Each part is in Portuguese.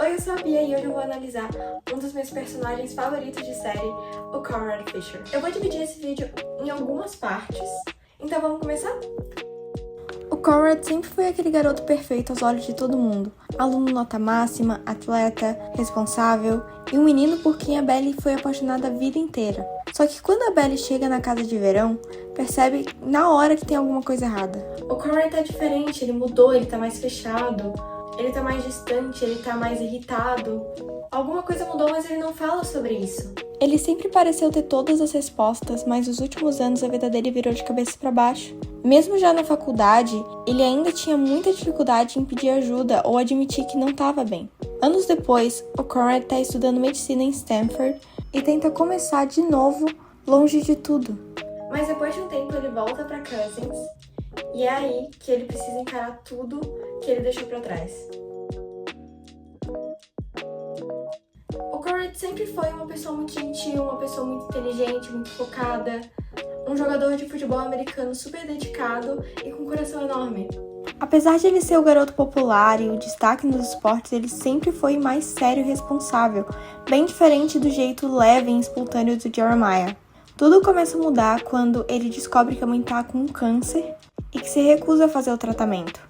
Oi, eu sou a Bia e hoje eu vou analisar um dos meus personagens favoritos de série, o Conrad Fisher. Eu vou dividir esse vídeo em algumas partes, então vamos começar? O Conrad sempre foi aquele garoto perfeito aos olhos de todo mundo. Aluno nota máxima, atleta, responsável e um menino por quem a Belly foi apaixonada a vida inteira. Só que quando a Belly chega na casa de verão, percebe na hora que tem alguma coisa errada. O Conrad tá diferente, ele mudou, ele tá mais fechado. Ele tá mais distante, ele tá mais irritado. Alguma coisa mudou, mas ele não fala sobre isso. Ele sempre pareceu ter todas as respostas, mas nos últimos anos a vida dele virou de cabeça para baixo. Mesmo já na faculdade, ele ainda tinha muita dificuldade em pedir ajuda ou admitir que não estava bem. Anos depois, o Conrad tá estudando medicina em Stanford e tenta começar de novo longe de tudo. Mas depois de um tempo ele volta para Cousins e é aí que ele precisa encarar tudo que ele deixou pra trás. O Conrad sempre foi uma pessoa muito gentil, uma pessoa muito inteligente, muito focada, um jogador de futebol americano super dedicado e com um coração enorme. Apesar de ele ser o garoto popular e o destaque nos esportes, ele sempre foi mais sério e responsável, bem diferente do jeito leve e espontâneo do Jeremiah. Tudo começa a mudar quando ele descobre que a mãe tá com um câncer e que se recusa a fazer o tratamento.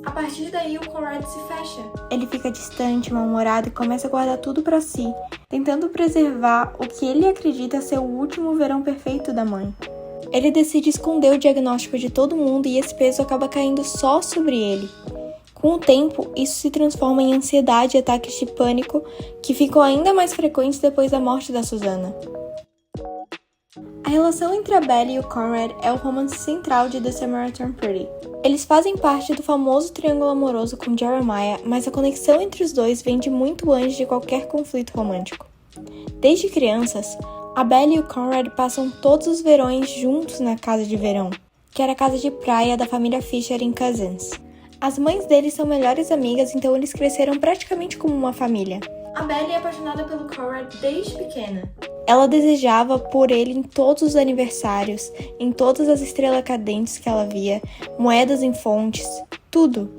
A partir daí, o Conrad se fecha. Ele fica distante, mal-humorado e começa a guardar tudo pra si, tentando preservar o que ele acredita ser o último verão perfeito da mãe. Ele decide esconder o diagnóstico de todo mundo e esse peso acaba caindo só sobre ele. Com o tempo, isso se transforma em ansiedade e ataques de pânico que ficam ainda mais frequentes depois da morte da Susannah. A relação entre a Belly e o Conrad é o romance central de The Samaritan Pretty. Eles fazem parte do famoso triângulo amoroso com Jeremiah, mas a conexão entre os dois vem de muito antes de qualquer conflito romântico. Desde crianças, a Belly e o Conrad passam todos os verões juntos na casa de verão, que era a casa de praia da família Fisher em Cousins. As mães deles são melhores amigas, então eles cresceram praticamente como uma família. A Belly é apaixonada pelo Conrad desde pequena. Ela desejava por ele em todos os aniversários, em todas as estrelas cadentes que ela via, moedas em fontes, tudo.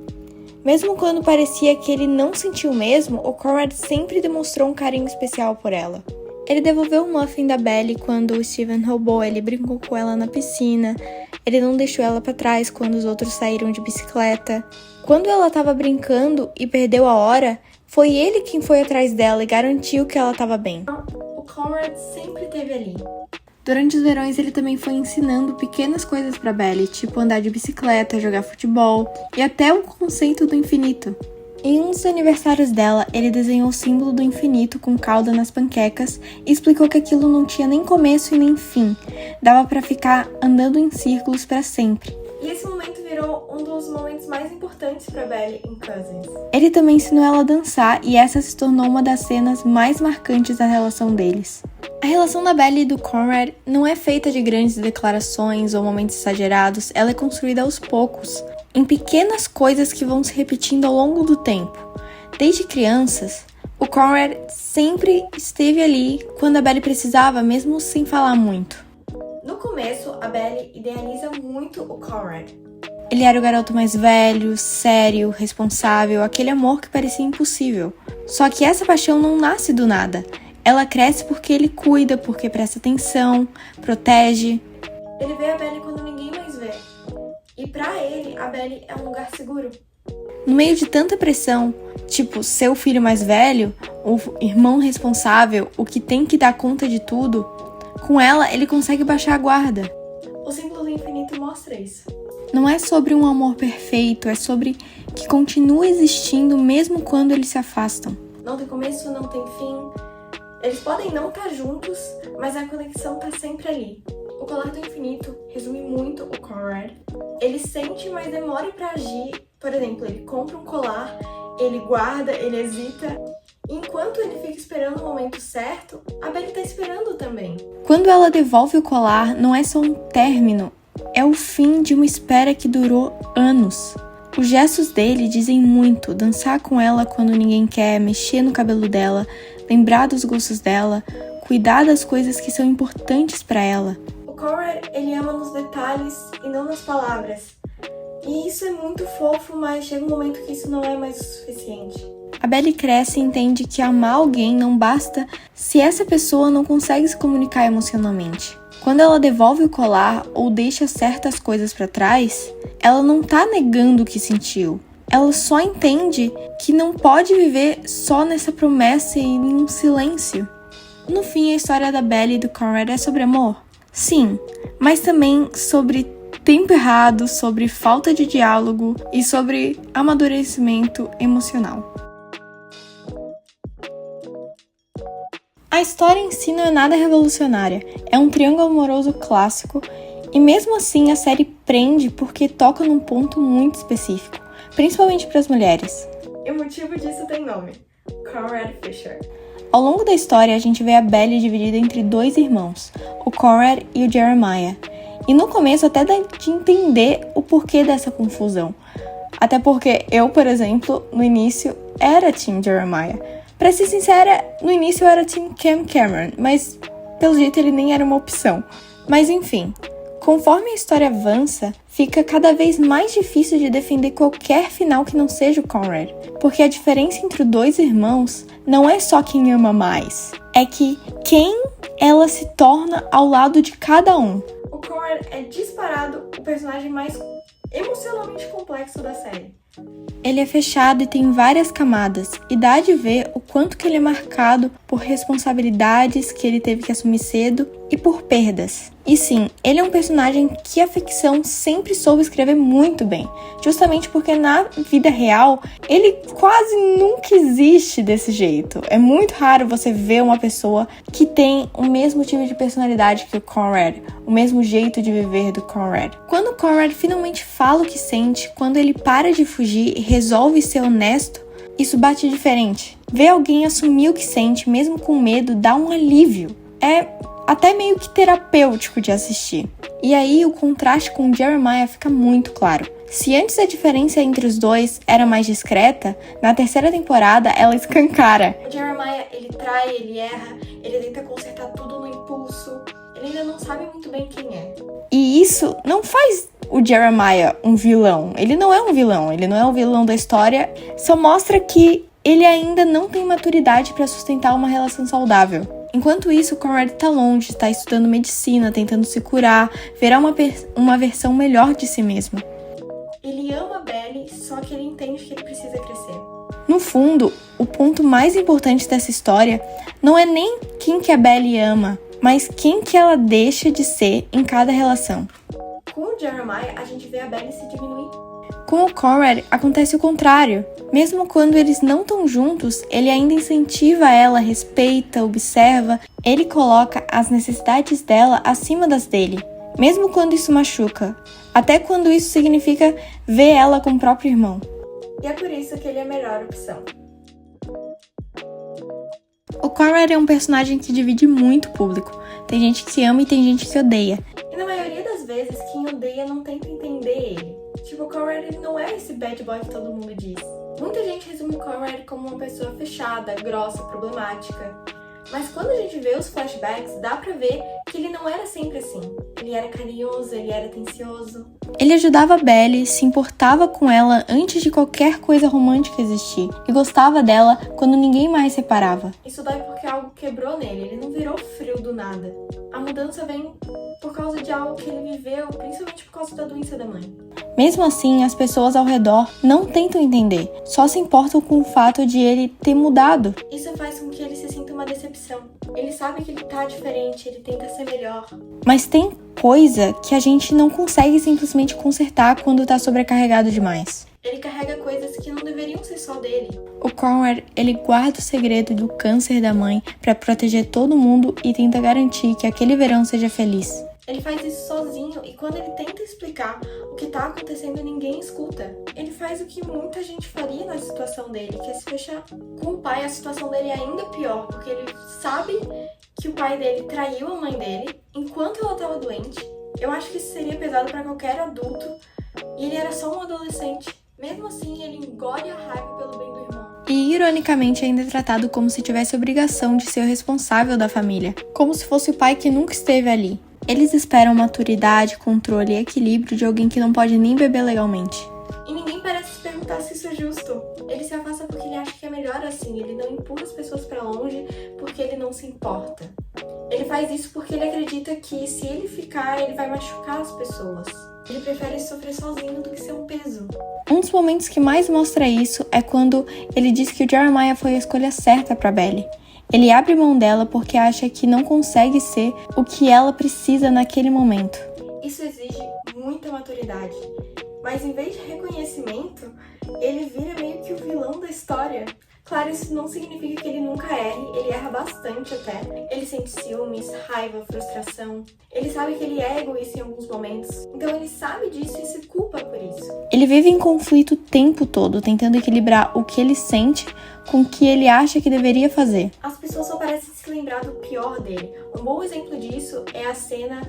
Mesmo quando parecia que ele não sentiu o mesmo, o Conrad sempre demonstrou um carinho especial por ela. Ele devolveu o muffin da Belly quando o Steven roubou, ele brincou com ela na piscina, ele não deixou ela pra trás quando os outros saíram de bicicleta. Quando ela estava brincando e perdeu a hora, foi ele quem foi atrás dela e garantiu que ela estava bem. O Conrad sempre esteve ali. Durante os verões ele também foi ensinando pequenas coisas pra Belly, tipo andar de bicicleta, jogar futebol e até o conceito do infinito. Em um dos aniversários dela, ele desenhou o símbolo do infinito com cauda nas panquecas e explicou que aquilo não tinha nem começo e nem fim. Dava pra ficar andando em círculos pra sempre. E esse momento virou um dos momentos mais importantes pra Belly em Cousins. Ele também ensinou ela a dançar e essa se tornou uma das cenas mais marcantes da relação deles. A relação da Belly e do Conrad não é feita de grandes declarações ou momentos exagerados, ela é construída aos poucos, em pequenas coisas que vão se repetindo ao longo do tempo. Desde crianças, o Conrad sempre esteve ali quando a Belly precisava, mesmo sem falar muito. No começo, a Belly idealiza muito o Conrad. Ele era o garoto mais velho, sério, responsável, aquele amor que parecia impossível. Só que essa paixão não nasce do nada. Ela cresce porque ele cuida, porque presta atenção, protege. Ele vê a Belly quando ninguém mais vê. E pra ele, a Belly é um lugar seguro. No meio de tanta pressão, tipo ser o filho mais velho, o irmão responsável, o que tem que dar conta de tudo, com ela ele consegue baixar a guarda. O símbolo do infinito mostra isso. Não é sobre um amor perfeito, é sobre que continua existindo mesmo quando eles se afastam. Não tem começo, não tem fim. Eles podem não estar juntos, mas a conexão tá sempre ali. O colar do infinito resume muito o Conrad. Ele sente, mas demora pra agir. Por exemplo, ele compra um colar, ele guarda, ele hesita. Enquanto ele fica esperando o momento certo, a Belly tá esperando também. Quando ela devolve o colar, não é só um término, é o fim de uma espera que durou anos. Os gestos dele dizem muito, dançar com ela quando ninguém quer, mexer no cabelo dela, lembrar dos gostos dela, cuidar das coisas que são importantes pra ela. O Conrad, ele ama nos detalhes e não nas palavras. E isso é muito fofo, mas chega um momento que isso não é mais o suficiente. A Belly cresce e entende que amar alguém não basta se essa pessoa não consegue se comunicar emocionalmente. Quando ela devolve o colar ou deixa certas coisas para trás, ela não tá negando o que sentiu. Ela só entende que não pode viver só nessa promessa e em um silêncio. No fim, a história da Belly e do Conrad é sobre amor? Sim, mas também sobre tempo errado, sobre falta de diálogo e sobre amadurecimento emocional. A história em si não é nada revolucionária, é um triângulo amoroso clássico e mesmo assim a série prende porque toca num ponto muito específico, principalmente para as mulheres. E o motivo disso tem nome: Conrad Fisher. Ao longo da história a gente vê a Belly dividida entre dois irmãos, o Conrad e o Jeremiah, e no começo até dá de entender o porquê dessa confusão. Até porque eu, por exemplo, no início era Team Jeremiah. Pra ser sincera, no início eu era Team Cam Cameron, mas pelo jeito ele nem era uma opção. Mas enfim, conforme a história avança, fica cada vez mais difícil de defender qualquer final que não seja o Conrad. Porque a diferença entre os dois irmãos não é só quem ama mais, é que quem ela se torna ao lado de cada um. O Conrad é disparado o personagem mais emocionalmente complexo da série. Ele é fechado e tem várias camadas, e dá de ver o quanto que ele é marcado por responsabilidades que ele teve que assumir cedo e por perdas. E sim, ele é um personagem que a ficção sempre soube escrever muito bem, justamente porque na vida real ele quase nunca existe desse jeito. É muito raro você ver uma pessoa que tem o mesmo tipo de personalidade que o Conrad, o mesmo jeito de viver do Conrad. Quando o Conrad finalmente fala o que sente, quando ele para de fugir e resolve ser honesto, isso bate diferente. Ver alguém assumir o que sente, mesmo com medo, dá um alívio. É até meio que terapêutico de assistir. E aí o contraste com o Jeremiah fica muito claro. Se antes a diferença entre os dois era mais discreta, na terceira temporada ela escancara. O Jeremiah, ele trai, ele erra, ele tenta consertar tudo no impulso, ele ainda não sabe muito bem quem é. E isso não faz o Jeremiah um vilão. Ele não é um vilão, ele não é o vilão da história, só mostra que ele ainda não tem maturidade para sustentar uma relação saudável. Enquanto isso, o Conrad tá longe, tá estudando medicina, tentando se curar, verá uma versão melhor de si mesmo. Ele ama a Belly, só que ele entende que ele precisa crescer. No fundo, o ponto mais importante dessa história não é nem quem que a Belly ama, mas quem que ela deixa de ser em cada relação. Com o Jeremiah, a gente vê a Belly se diminuir. Com o Conrad, acontece o contrário. Mesmo quando eles não estão juntos, ele ainda incentiva ela, respeita, observa. Ele coloca as necessidades dela acima das dele, mesmo quando isso machuca. Até quando isso significa ver ela com o próprio irmão. E é por isso que ele é a melhor opção. O Conrad é um personagem que divide muito o público. Tem gente que se ama e tem gente que se odeia. E na maioria das vezes, quem odeia não tenta entender ele. Tipo, o Conrad ele não é esse bad boy que todo mundo diz. Muita gente resume o Conrad como uma pessoa fechada, grossa, problemática. Mas quando a gente vê os flashbacks, dá pra ver que ele não era sempre assim. Ele era carinhoso, ele era atencioso. Ele ajudava a Belly, se importava com ela antes de qualquer coisa romântica existir. E gostava dela quando ninguém mais reparava. Isso dói porque algo quebrou nele, ele não virou frio do nada. A mudança vem por causa de algo que ele viveu, principalmente por causa da doença da mãe. Mesmo assim, as pessoas ao redor não tentam entender, só se importam com o fato de ele ter mudado. Isso faz com que ele se sinta uma decepção. Ele sabe que ele tá diferente, ele tenta ser melhor. Mas tem coisa que a gente não consegue simplesmente consertar quando tá sobrecarregado demais. Ele carrega coisas que não deveriam ser só dele. O Conrad, ele guarda o segredo do câncer da mãe pra proteger todo mundo e tenta garantir que aquele verão seja feliz. Ele faz isso sozinho e quando ele tenta explicar o que tá acontecendo, ninguém escuta. Ele faz o que muita gente faria na situação dele, que é se fechar. Com o pai, a situação dele é ainda pior, porque ele sabe que o pai dele traiu a mãe dele enquanto ela tava doente. Eu acho que isso seria pesado pra qualquer adulto e ele era só um adolescente. Mesmo assim, ele engole a raiva pelo bem do irmão. E, ironicamente, ainda é tratado como se tivesse obrigação de ser o responsável da família, como se fosse o pai que nunca esteve ali. Eles esperam maturidade, controle e equilíbrio de alguém que não pode nem beber legalmente. E ninguém parece se perguntar se isso é justo. Ele se afasta porque ele acha que é melhor assim. Ele não empurra as pessoas pra longe porque ele não se importa. Ele faz isso porque ele acredita que se ele ficar, ele vai machucar as pessoas. Ele prefere sofrer sozinho do que ser um peso. Um dos momentos que mais mostra isso é quando ele diz que o Jeremiah foi a escolha certa para Belly. Ele abre mão dela porque acha que não consegue ser o que ela precisa naquele momento. Isso exige muita maturidade, mas em vez de reconhecimento, ele vira meio que o vilão da história. Claro, isso não significa que ele nunca erre, ele erra bastante até. Ele sente ciúmes, raiva, frustração. Ele sabe que ele é egoísta em alguns momentos, então ele sabe disso e se culpa por isso. Ele vive em conflito o tempo todo, tentando equilibrar o que ele sente com o que ele acha que deveria fazer. As pessoas só parecem se lembrar do pior dele. Um bom exemplo disso é a cena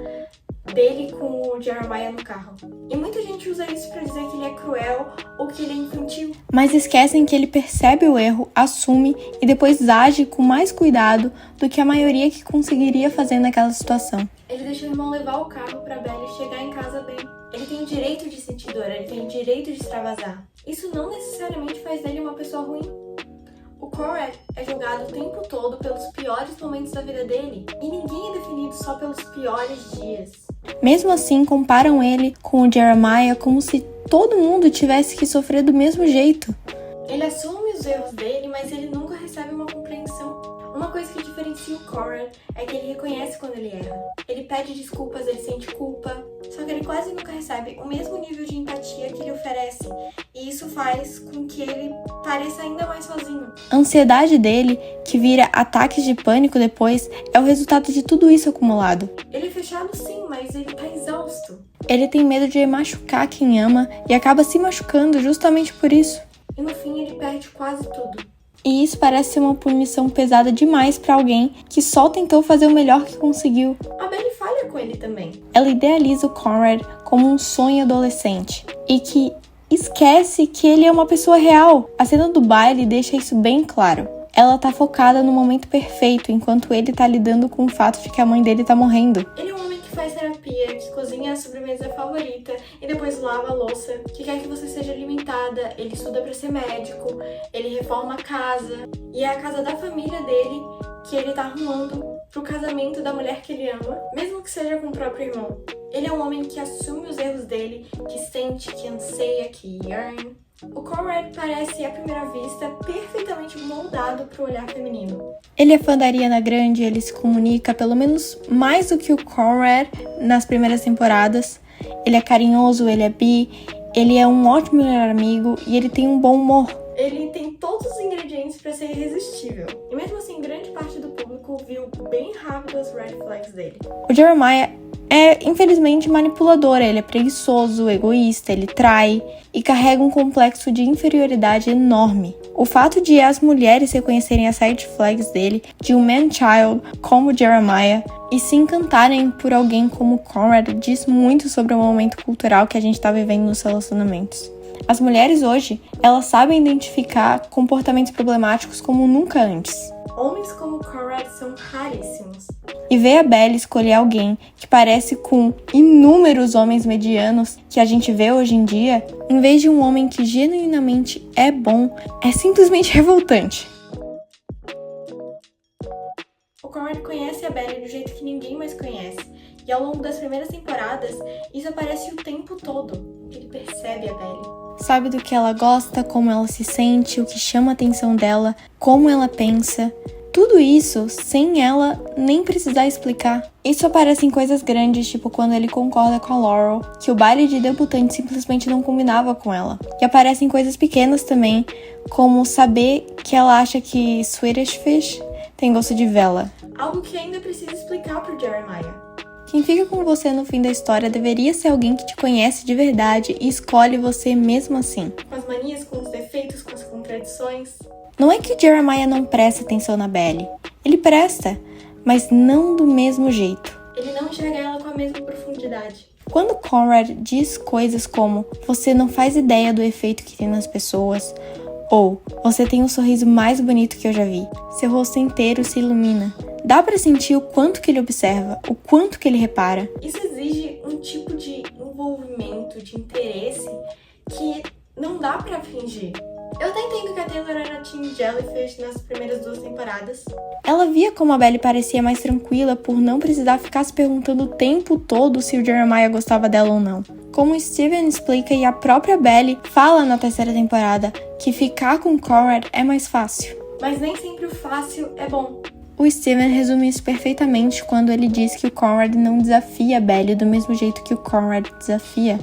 dele com o Jeremiah no carro. E muita gente usa isso pra dizer que ele é cruel ou que ele é infantil. Mas esquecem que ele percebe o erro, assume e depois age com mais cuidado do que a maioria que conseguiria fazer naquela situação. Ele deixa o irmão levar o carro pra Belly chegar em casa bem. Ele tem o direito de sentir dor, ele tem o direito de extravasar. Isso não necessariamente faz dele uma pessoa ruim. O Conrad é julgado o tempo todo pelos piores momentos da vida dele, e ninguém é definido só pelos piores dias. Mesmo assim, comparam ele com o Jeremiah como se todo mundo tivesse que sofrer do mesmo jeito. Ele assume os erros dele, mas ele nunca recebe uma compreensão. Uma coisa que diferencia o Conrad é que ele reconhece quando ele erra. Ele pede desculpas, ele sente culpa, só que ele quase nunca recebe o mesmo nível de empatia que ele oferece, e isso faz com que ele pareça ainda mais sozinho. A ansiedade dele, que vira ataques de pânico depois, é o resultado de tudo isso acumulado. Ele é fechado sim, mas ele tá exausto. Ele tem medo de machucar quem ama e acaba se machucando justamente por isso. E no fim ele perde quase tudo. E isso parece ser uma punição pesada demais pra alguém que só tentou fazer o melhor que conseguiu. A Belly falha com ele também. Ela idealiza o Conrad como um sonho adolescente e que esquece que ele é uma pessoa real. A cena do baile deixa isso bem claro. Ela tá focada no momento perfeito, enquanto ele tá lidando com o fato de que a mãe dele tá morrendo. Ele é um homem que faz terapia, que cozinha a sobremesa favorita e depois lava a louça, que quer que você seja alimentada, ele estuda pra ser médico, ele reforma a casa, e é a casa da família dele que ele tá arrumando pro casamento da mulher que ele ama, mesmo que seja com o próprio irmão. Ele é um homem que assume os erros dele, que sente, que anseia, que yearn. O Conrad parece, à primeira vista, perfeitamente moldado pro olhar feminino. Ele é fã da Ariana Grande, ele se comunica pelo menos mais do que o Conrad nas primeiras temporadas. Ele é carinhoso, ele é bi, ele é um ótimo melhor amigo e ele tem um bom humor. Ele tem todos os ingredientes para ser irresistível. E mesmo assim, grande parte do público viu bem rápido as red flags dele. O Jeremiah é, infelizmente, manipulador, ele é preguiçoso, egoísta, ele trai e carrega um complexo de inferioridade enorme. O fato de as mulheres reconhecerem as red flags dele, de um man-child como Jeremiah, e se encantarem por alguém como Conrad diz muito sobre o momento cultural que a gente está vivendo nos relacionamentos. As mulheres hoje, elas sabem identificar comportamentos problemáticos como nunca antes. Homens como Conrad são raríssimos. E ver a Belly escolher alguém que parece com inúmeros homens medianos que a gente vê hoje em dia, em vez de um homem que genuinamente é bom, é simplesmente revoltante. O Conrad conhece a Belly do jeito que ninguém mais conhece. E ao longo das primeiras temporadas, isso aparece o tempo todo. Ele percebe a Belly. Sabe do que ela gosta, como ela se sente, o que chama a atenção dela, como ela pensa. Tudo isso sem ela nem precisar explicar. Isso aparece em coisas grandes, tipo quando ele concorda com a Laurel, que o baile de debutante simplesmente não combinava com ela. E aparece em coisas pequenas também, como saber que ela acha que Swedish Fish tem gosto de vela. Algo que ainda precisa explicar pro Jeremiah. Quem fica com você no fim da história deveria ser alguém que te conhece de verdade e escolhe você mesmo assim. Com as manias, com os defeitos, com as contradições. Não é que o Jeremiah não presta atenção na Belly. Ele presta, mas não do mesmo jeito. Ele não enxerga ela com a mesma profundidade. Quando Conrad diz coisas como "você não faz ideia do efeito que tem nas pessoas", ou "você tem o sorriso mais bonito que eu já vi", seu rosto inteiro se ilumina. Dá pra sentir o quanto que ele observa, o quanto que ele repara. Isso exige um tipo de envolvimento, de interesse, que não dá pra fingir. Eu até entendo que a Taylor era Team Jellyfish nas primeiras 2 temporadas. Ela via como a Belly parecia mais tranquila por não precisar ficar se perguntando o tempo todo se o Jeremiah gostava dela ou não. Como o Steven explica e a própria Belly fala na 3ª temporada que ficar com Conrad é mais fácil. Mas nem sempre o fácil é bom. O Steven resume isso perfeitamente quando ele diz que o Conrad não desafia a Belly do mesmo jeito que o Conrad desafia.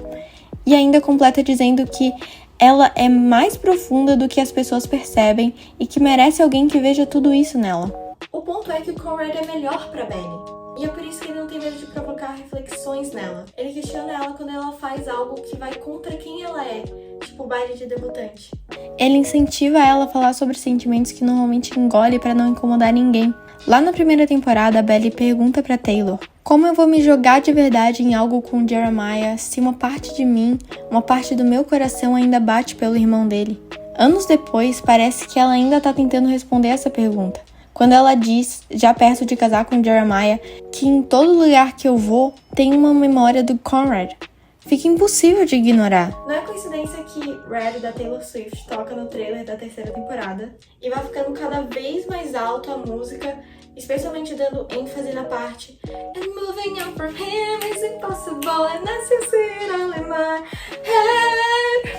E ainda completa dizendo que ela é mais profunda do que as pessoas percebem e que merece alguém que veja tudo isso nela. O ponto é que o Conrad é melhor pra Belly. E é por isso que ele não tem medo de provocar reflexões nela. Ele questiona ela quando ela faz algo que vai contra quem ela é, tipo o baile de debutante. Ele incentiva ela a falar sobre sentimentos que normalmente engole pra não incomodar ninguém. Lá na 1ª temporada, a Belly pergunta pra Taylor: como eu vou me jogar de verdade em algo com o Jeremiah se uma parte de mim, uma parte do meu coração ainda bate pelo irmão dele? Anos depois, parece que ela ainda tá tentando responder essa pergunta. Quando ela diz, já perto de casar com Jeremiah, que em todo lugar que eu vou, tem uma memória do Conrad. Fica impossível de ignorar. Não é coincidência que Red da Taylor Swift toca no trailer da 3ª temporada e vai ficando cada vez mais alto a música, especialmente dando ênfase na parte And moving on from him is impossible and that's just it all in my head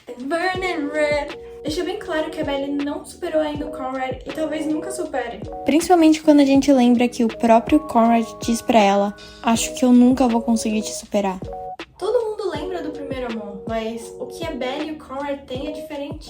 and burning red. Deixa bem claro que a Belly não superou ainda o Conrad e talvez nunca supere. Principalmente quando a gente lembra que o próprio Conrad diz pra ela: acho que eu nunca vou conseguir te superar. Todo mundo lembra do primeiro amor, mas o que a Belly e o Conrad têm é diferente.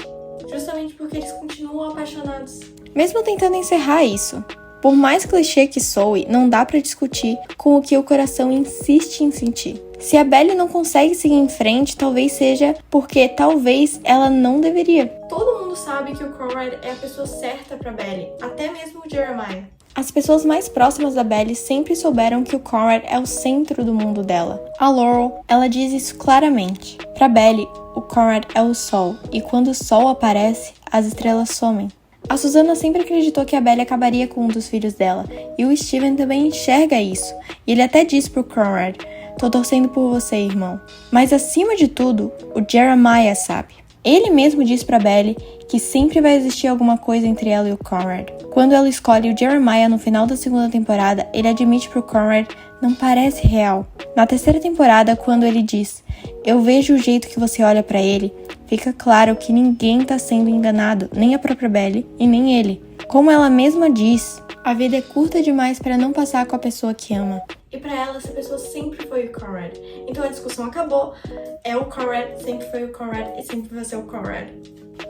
Justamente porque eles continuam apaixonados. Mesmo tentando encerrar isso, por mais clichê que soe, não dá pra discutir com o que o coração insiste em sentir. Se a Belly não consegue seguir em frente, talvez seja porque talvez ela não deveria. Todo mundo sabe que o Conrad é a pessoa certa pra Belly, até mesmo o Jeremiah. As pessoas mais próximas da Belly sempre souberam que o Conrad é o centro do mundo dela. A Laurel, ela diz isso claramente. Pra Belly, o Conrad é o sol, e quando o sol aparece, as estrelas somem. A Susannah sempre acreditou que a Belly acabaria com um dos filhos dela, e o Steven também enxerga isso, e ele até diz pro Conrad: tô torcendo por você, irmão. Mas acima de tudo, o Jeremiah sabe. Ele mesmo diz pra Belly que sempre vai existir alguma coisa entre ela e o Conrad. Quando ela escolhe o Jeremiah no final da 2ª temporada, ele admite pro Conrad: não parece real. Na 3ª temporada, quando ele diz: eu vejo o jeito que você olha pra ele, fica claro que ninguém tá sendo enganado, nem a própria Belly e nem ele. Como ela mesma diz, a vida é curta demais para não passar com a pessoa que ama. E pra ela, essa pessoa sempre foi o Conrad. Então a discussão acabou. É o Conrad, sempre foi o Conrad e sempre vai ser o Conrad.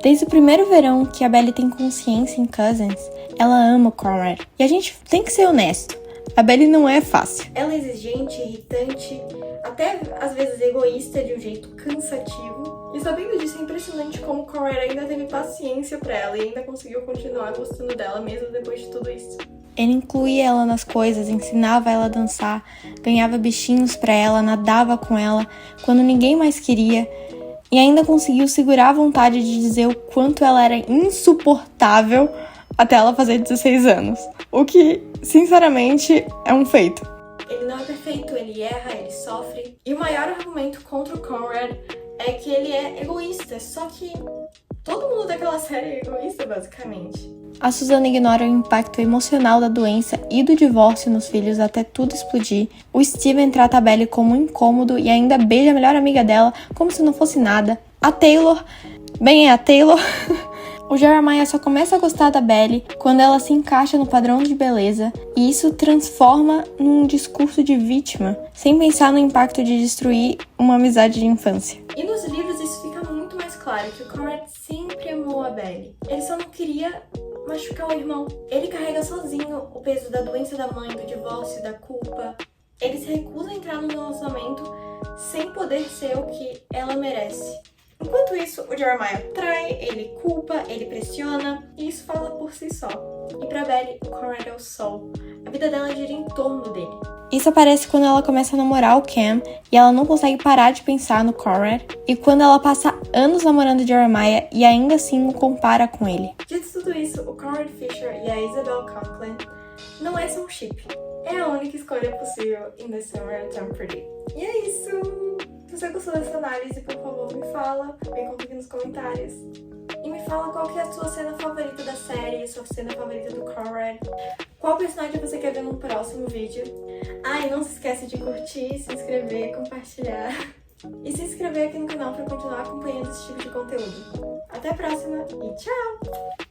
Desde o primeiro verão que a Belly tem consciência em Cousins, ela ama o Conrad. E a gente tem que ser honesto, a Belly não é fácil. Ela é exigente, irritante, até às vezes egoísta de um jeito cansativo. E sabendo disso, é impressionante como o Conrad ainda teve paciência pra ela e ainda conseguiu continuar gostando dela mesmo depois de tudo isso. Ele incluía ela nas coisas, ensinava ela a dançar, ganhava bichinhos pra ela, nadava com ela quando ninguém mais queria e ainda conseguiu segurar a vontade de dizer o quanto ela era insuportável até ela fazer 16 anos. O que, sinceramente, é um feito. Ele não é perfeito, ele erra, ele sofre. E o maior argumento contra o Conrad é que ele é egoísta, só que todo mundo daquela série é egoísta, basicamente. A Susannah ignora o impacto emocional da doença e do divórcio nos filhos até tudo explodir. O Steven trata a Belly como um incômodo e ainda beija a melhor amiga dela como se não fosse nada. A Taylor... Bem, é a Taylor... O Jeremiah só começa a gostar da Belly quando ela se encaixa no padrão de beleza, e isso transforma num discurso de vítima, sem pensar no impacto de destruir uma amizade de infância. E nos livros isso fica muito mais claro, que o Conrad sempre amou a Belly. Ele só não queria machucar o irmão. Ele carrega sozinho o peso da doença da mãe, do divórcio, da culpa. Ele se recusa a entrar no relacionamento sem poder ser o que ela merece. Enquanto isso, o Jeremiah trai, ele culpa, ele pressiona, e isso fala por si só. E pra Belly, o Conrad é o sol. A vida dela gira em torno dele. Isso aparece quando ela começa a namorar o Cam e ela não consegue parar de pensar no Conrad, e quando ela passa anos namorando o Jeremiah e ainda assim o compara com ele. Dito tudo isso, o Conrad Fisher e a Isabel Conklin não é só um chip. É a única escolha possível em The Summer Tom Pretty. E é isso! Se você gostou dessa análise, por favor, me fala, me conta aqui nos comentários. E me fala qual que é a sua cena favorita da série, sua cena favorita do Conrad. Qual personagem você quer ver no próximo vídeo. Ah, e não se esquece de curtir, se inscrever, compartilhar. E se inscrever aqui no canal para continuar acompanhando esse tipo de conteúdo. Até a próxima e tchau!